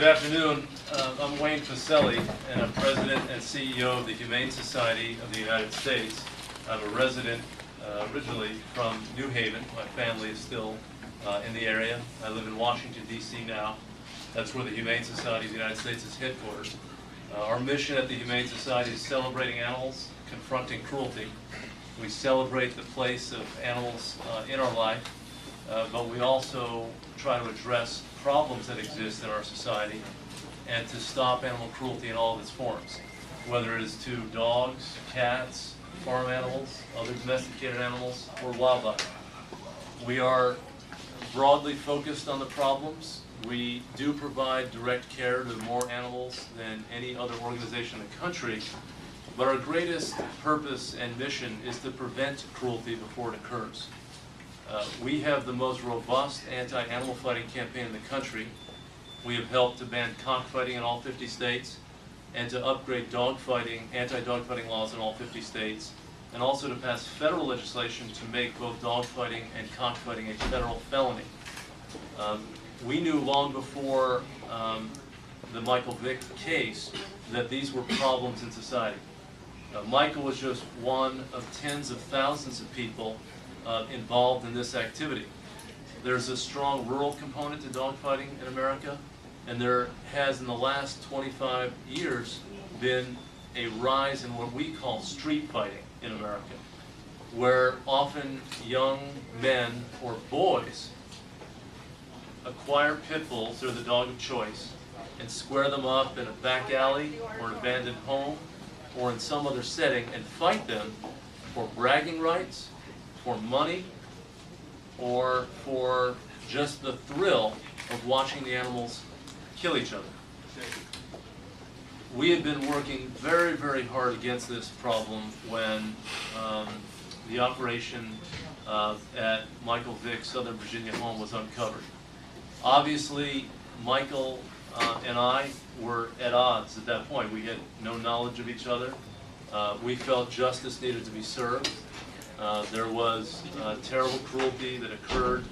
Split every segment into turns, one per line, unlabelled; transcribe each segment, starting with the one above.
Good afternoon. I'm Wayne Pacelli, and I'm President and CEO of the Humane Society of the United States. I'm a resident originally from New Haven. My family is still in the area. I live in Washington, D.C. now. That's where the Humane Society of the United States is headquartered. Our mission at the Humane Society is celebrating animals, confronting cruelty. We celebrate the place of animals in our life, but we also try to address problems that exist in our society and to stop animal cruelty in all of its forms, whether it is to dogs, cats, farm animals, other domesticated animals, or wildlife. We are broadly focused on the problems. We do provide direct care to more animals than any other organization in the country, but our greatest purpose and mission is to prevent cruelty before it occurs. We have the most robust anti-animal fighting campaign in the country. We have helped to ban cockfighting in all 50 states and to upgrade dogfighting, anti-dogfighting laws in all 50 states, and also to pass federal legislation to make both dogfighting and cockfighting a federal felony. We knew long before the Michael Vick case that these were problems in society. Michael was just one of tens of thousands of people involved in this activity. There's a strong rural component to dogfighting in America, and there has in the last 25 years been a rise in what we call street fighting in America, where often young men or boys acquire pit bulls, they're the dog of choice, and square them up in a back alley or an abandoned home or in some other setting and fight them for bragging rights, for money, or for just the thrill of watching the animals kill each other. We had been working very, very hard against this problem when the operation at Michael Vick's Southern Virginia home was uncovered. Obviously, Michael and I were at odds at that point. We had no knowledge of each other. We felt justice needed to be served. There was terrible cruelty that occurred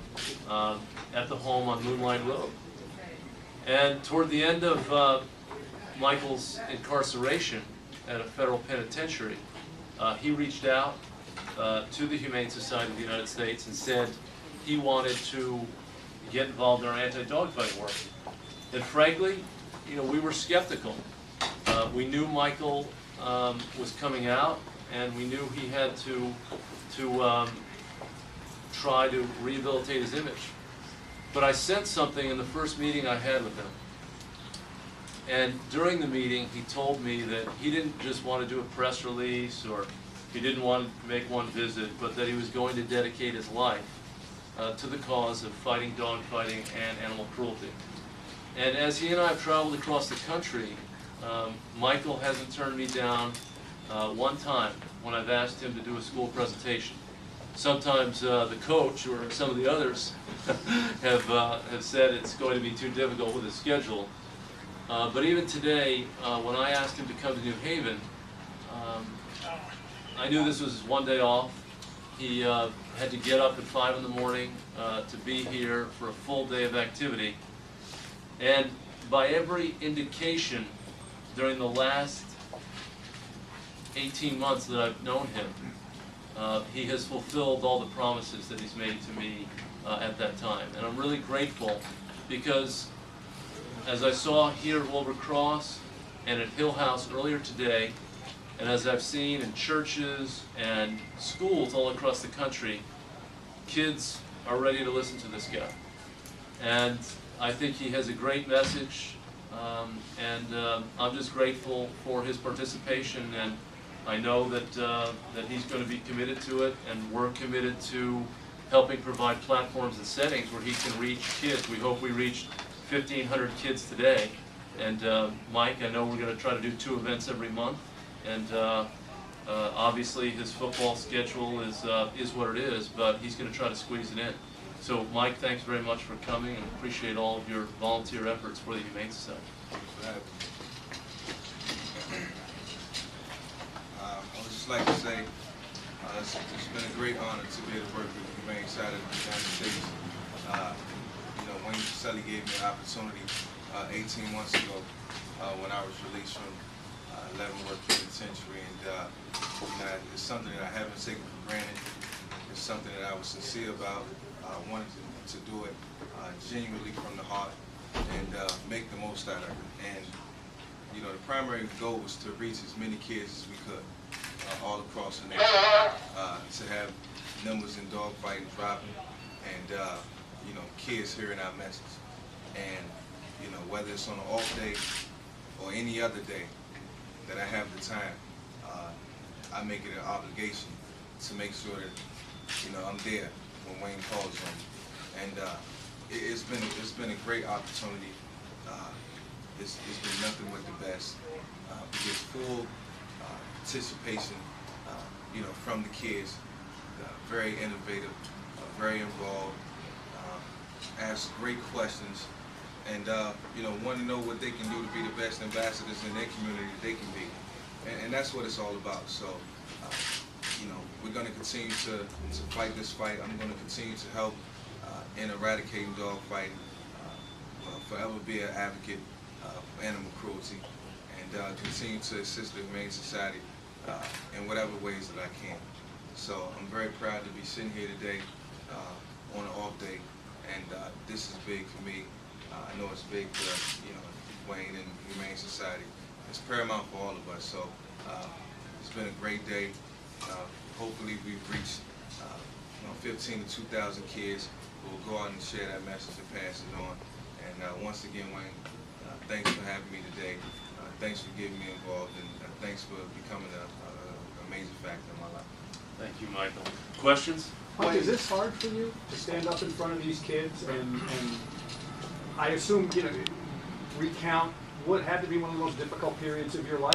at the home on Moonlight Road. And toward the end of Michael's incarceration at a federal penitentiary, he reached out to the Humane Society of the United States and said he wanted to get involved in our anti-dogfighting work. And frankly, we were skeptical. We knew Michael was coming out, and we knew he had to try to rehabilitate his image. But I sensed something in the first meeting I had with him. And during the meeting, he told me that he didn't just want to do a press release or he didn't want to make one visit, but that he was going to dedicate his life to the cause of fighting dogfighting and animal cruelty. And as he and I have traveled across the country, Michael hasn't turned me down one time when I've asked him to do a school presentation. Sometimes the coach or some of the others have said it's going to be too difficult with his schedule. But even today, when I asked him to come to New Haven, I knew this was his one day off. He had to get up at 5 in the morning to be here for a full day of activity. And by every indication during the last 18 months that I've known him, he has fulfilled all the promises that he's made to me at that time. And I'm really grateful because as I saw here at Wilbur Cross and at Hill House earlier today, and as I've seen in churches and schools all across the country, kids are ready to listen to this guy. And I think he has a great message, and I'm just grateful for his participation, and I know that he's going to be committed to it, and we're committed to helping provide platforms and settings where he can reach kids. We hope we reached 1,500 kids today, and Mike, I know we're going to try to do 2 events every month, and obviously his football schedule is what it is, but he's going to try to squeeze it in. So Mike, thanks very much for coming, and appreciate all of your volunteer efforts for the Humane Society.
I would just like to say it's been a great honor to be able to work with the Humane Society of the United States. Wayne Pacelli gave me an opportunity 18 months ago when I was released from Leavenworth Penitentiary, and it's something that I haven't taken for granted. It's something that I was sincere about. I wanted to do it genuinely from the heart and make the most out of it. And you know, the primary goal was to reach as many kids as we could all across the nation, to have numbers in dogfighting dropping, and you know, kids hearing our message. And you know, whether it's on an off day or any other day that I have the time, I make it an obligation to make sure that, you know, I'm there when Wayne calls on me. And it's been a great opportunity. It's been nothing but the best. We get full participation, you know, from the kids. Very innovative, very involved, ask great questions, and you know, want to know what they can do to be the best ambassadors in their community that they can be. And that's what it's all about. So, you know, we're going to continue to fight this fight. I'm going to continue to help in eradicating dogfighting. Forever be an advocate for animal cruelty, and continue to assist the Humane Society in whatever ways that I can. So I'm very proud to be sitting here today on an off day, and this is big for me. I know it's big for, you know, Wayne and the Humane Society. It's paramount for all of us. So it's been a great day. Hopefully we've reached 15 to 2,000 kids who will go out and share that message and pass it on. And once again, Wayne, thanks for having me today. Thanks for getting me involved, and thanks for becoming an amazing factor in my life.
Thank you, Michael. Questions?
Mike, is this hard for you to stand up in front of these kids and I assume, you know, recount what had to be one of the most difficult periods of your life?